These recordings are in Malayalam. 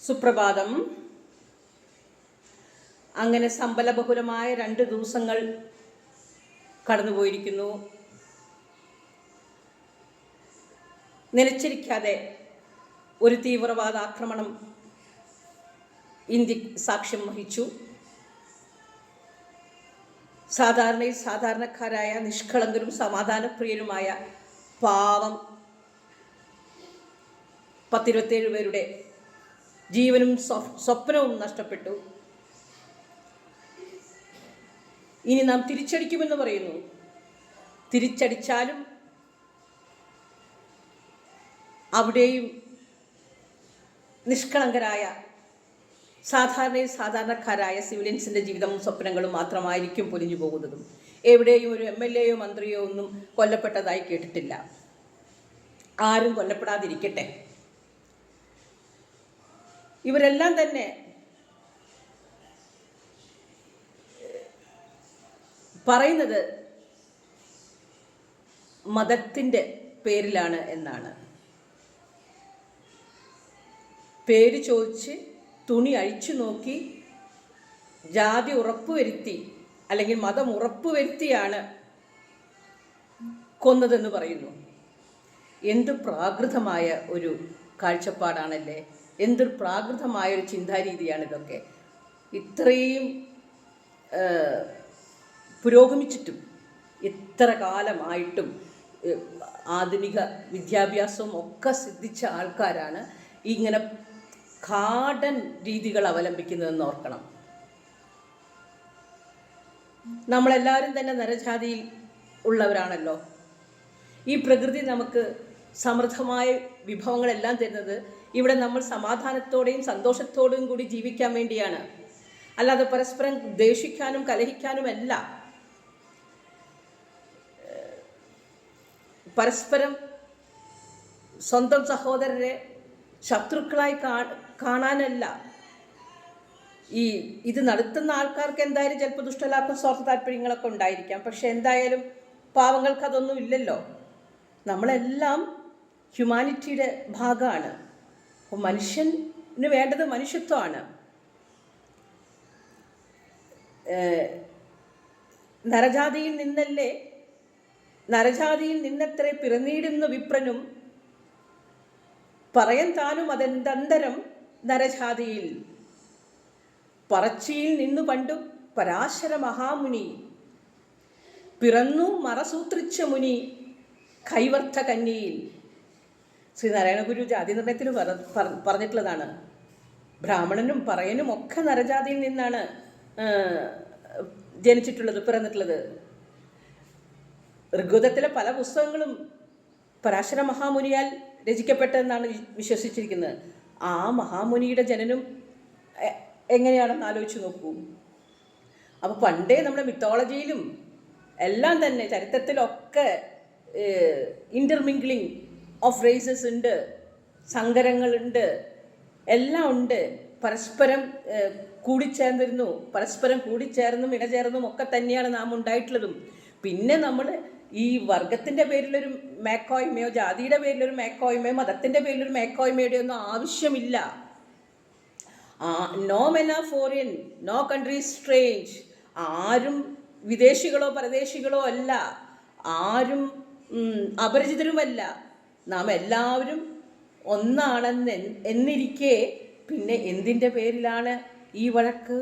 സുപ്രഭാതം. അങ്ങനെ സമ്പലബഹുലമായ 2 ദിവസങ്ങൾ കടന്നുപോയിരിക്കുന്നു. നിലച്ചിരിക്കാതെ ഒരു തീവ്രവാദ ആക്രമണം ഇന്ത്യ സാക്ഷ്യം വഹിച്ചു. സാധാരണക്കാരായ നിഷ്കളങ്കരും സമാധാനപ്രിയരുമായ പാവം 27 പേരുടെ ജീവനും സ്വപ്നവും നഷ്ടപ്പെട്ടു. ഇനി നാം തിരിച്ചടിക്കുമെന്ന് പറയുന്നു. തിരിച്ചടിച്ചാലും അവിടെയും നിഷ്കളങ്കരായ സാധാരണക്കാരായ സിവിലിയൻസിൻ്റെ ജീവിതവും സ്വപ്നങ്ങളും മാത്രമായിരിക്കും പൊലിഞ്ഞു പോകുന്നതും. എവിടെയും ഒരു MLA യോ മന്ത്രിയോ ഒന്നും കൊല്ലപ്പെട്ടതായി കേട്ടിട്ടില്ല. ആരും കൊല്ലപ്പെടാതിരിക്കട്ടെ. ഇവരെല്ലാം തന്നെ പറയുന്നത് മതത്തിൻ്റെ പേരിലാണ് എന്നാണ്. പേര് ചോദിച്ച് തുണി അഴിച്ചു നോക്കി ജാതി ഉറപ്പുവരുത്തി അല്ലെങ്കിൽ മതം ഉറപ്പുവരുത്തിയാണ് കൊന്നതെന്ന് പറയുന്നു. എന്ത് പ്രാകൃതമായ ഒരു കാഴ്ചപ്പാടാണല്ലേ, എന്തൊരു പ്രാകൃതമായൊരു ചിന്താരീതിയാണ് ഇതൊക്കെ. ഇത്രയും പുരോഗമിച്ചിട്ടും ഇത്ര കാലമായിട്ടും ആധുനിക വിദ്യാഭ്യാസവും ഒക്കെ സിദ്ധിച്ച ആൾക്കാരാണ് ഇങ്ങനെ കാടൻ രീതികൾ അവലംബിക്കുന്നതെന്ന് ഓർക്കണം. നമ്മളെല്ലാവരും തന്നെ നരജാതിയിൽ ഉള്ളവരാണല്ലോ. ഈ പ്രകൃതി നമുക്ക് സമൃദ്ധമായ വിഭവങ്ങളെല്ലാം തരുന്നത് ഇവിടെ നമ്മൾ സമാധാനത്തോടെയും സന്തോഷത്തോടെയും കൂടി ജീവിക്കാൻ വേണ്ടിയാണ്, അല്ലാതെ പരസ്പരം ദ്വേഷിക്കാനും കലഹിക്കാനുമല്ല. പരസ്പരം സ്വന്തം സഹോദരരെ ശത്രുക്കളായി കാണാനല്ല. ഇത് നടത്തുന്ന ആൾക്കാർക്ക് എന്തായാലും ചിലപ്പോൾ ദുഷ്ടലാക്കും സ്വാർത്ഥ താല്പര്യങ്ങളൊക്കെ ഉണ്ടായിരിക്കാം. പക്ഷെ എന്തായാലും പാവങ്ങൾക്ക് അതൊന്നും ഇല്ലല്ലോ. നമ്മളെല്ലാം ഹ്യൂമാനിറ്റിയുടെ ഭാഗമാണ്. അപ്പോൾ മനുഷ്യന് വേണ്ടത് മനുഷ്യത്വമാണ്. നരജാതിയിൽ നിന്നത്രേ പിറന്നീടുന്ന വിപ്രനും പറയൻ താനും അതെന്തന്തരം നരജാതിയിൽ. പറച്ചിയിൽ നിന്നു പണ്ടു പരാശര മഹാമുനി പിറന്നു മറസൂത്രിച്ച മുനി കൈവർത്ത കന്യയിൽ. ശ്രീനാരായണ ഗുരു ജാതി നിർണയത്തിൽ പറഞ്ഞിട്ടുള്ളതാണ്. ബ്രാഹ്മണനും പറയനും ഒക്കെ നരജാതിയിൽ നിന്നാണ് ജനിച്ചിട്ടുള്ളത്, പിറന്നിട്ടുള്ളത്. ഋഗ്വേദത്തിലെ പല പുസ്തകങ്ങളും പരാശര മഹാമുനിയാൽ രചിക്കപ്പെട്ടതെന്നാണ് വിശ്വസിച്ചിരിക്കുന്നത്. ആ മഹാമുനിയുടെ ജനനം എങ്ങനെയാണെന്ന് ആലോചിച്ച് നോക്കൂ. അപ്പോൾ പണ്ടേ നമ്മുടെ മിത്തോളജിയിലും എല്ലാം തന്നെ ചരിത്രത്തിലൊക്കെ ഇൻ്റർമിംഗ്ലിംഗ് ഓഫ് റേസസ് ഉണ്ട്, സങ്കരങ്ങളുണ്ട്, എല്ലാം ഉണ്ട്. പരസ്പരം കൂടിച്ചേർന്നും ഇടചേർന്നും ഒക്കെ തന്നെയാണ് നാം ഉണ്ടായിട്ടുള്ളതും. പിന്നെ നമ്മൾ ഈ വർഗത്തിൻ്റെ പേരിലൊരു മേക്കോയ്മയോ ജാതിയുടെ പേരിലൊരു മേക്കോയ്മയോ മതത്തിൻ്റെ പേരിലൊരു മേക്കോയ്മയുടെ ഒന്നും ആവശ്യമില്ല. No men are foreign, no country strange. ആരും വിദേശികളോ പരദേശികളോ അല്ല, ആരും അപരിചിതരുമല്ല. നാം എല്ലാവരും ഒന്നാണെന്ന് എന്നിരിക്കെ പിന്നെ എന്തിൻ്റെ പേരിലാണ് ഈ വഴക്ക്?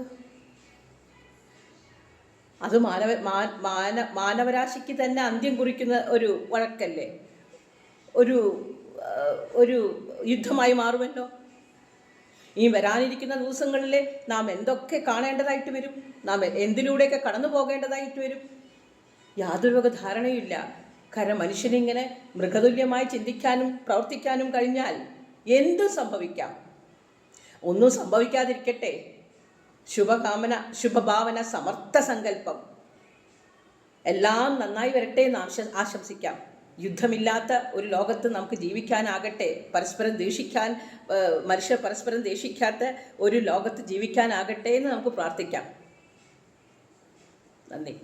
അത് മാനവരാശിക്ക് തന്നെ അന്ത്യം കുറിക്കുന്ന ഒരു വഴക്കല്ലേ, ഒരു യുദ്ധമായി മാറുമല്ലോ. ഈ വരാനിരിക്കുന്ന ദിവസങ്ങളിൽ നാം എന്തൊക്കെ കാണേണ്ടതായിട്ട് വരും, നാം എന്തിലൂടെയൊക്കെ കടന്നു പോകേണ്ടതായിട്ട് വരും, യാതൊരു വക ധാരണയില്ല. കാരണം മനുഷ്യനിങ്ങനെ മൃഗതുല്യമായി ചിന്തിക്കാനും പ്രവർത്തിക്കാനും കഴിഞ്ഞാൽ എന്തും സംഭവിക്കാം. ഒന്നും സംഭവിക്കാതിരിക്കട്ടെ. ശുഭഭാവന, സമർത്ഥ സങ്കല്പം, എല്ലാം നന്നായി വരട്ടെ എന്ന് ആശംസിക്കാം. യുദ്ധമില്ലാത്ത ഒരു ലോകത്ത് നമുക്ക് ജീവിക്കാനാകട്ടെ. മനുഷ്യർ പരസ്പരം ദേഷിക്കാത്ത ഒരു ലോകത്ത് ജീവിക്കാനാകട്ടെ എന്ന് നമുക്ക് പ്രാർത്ഥിക്കാം. നന്ദി.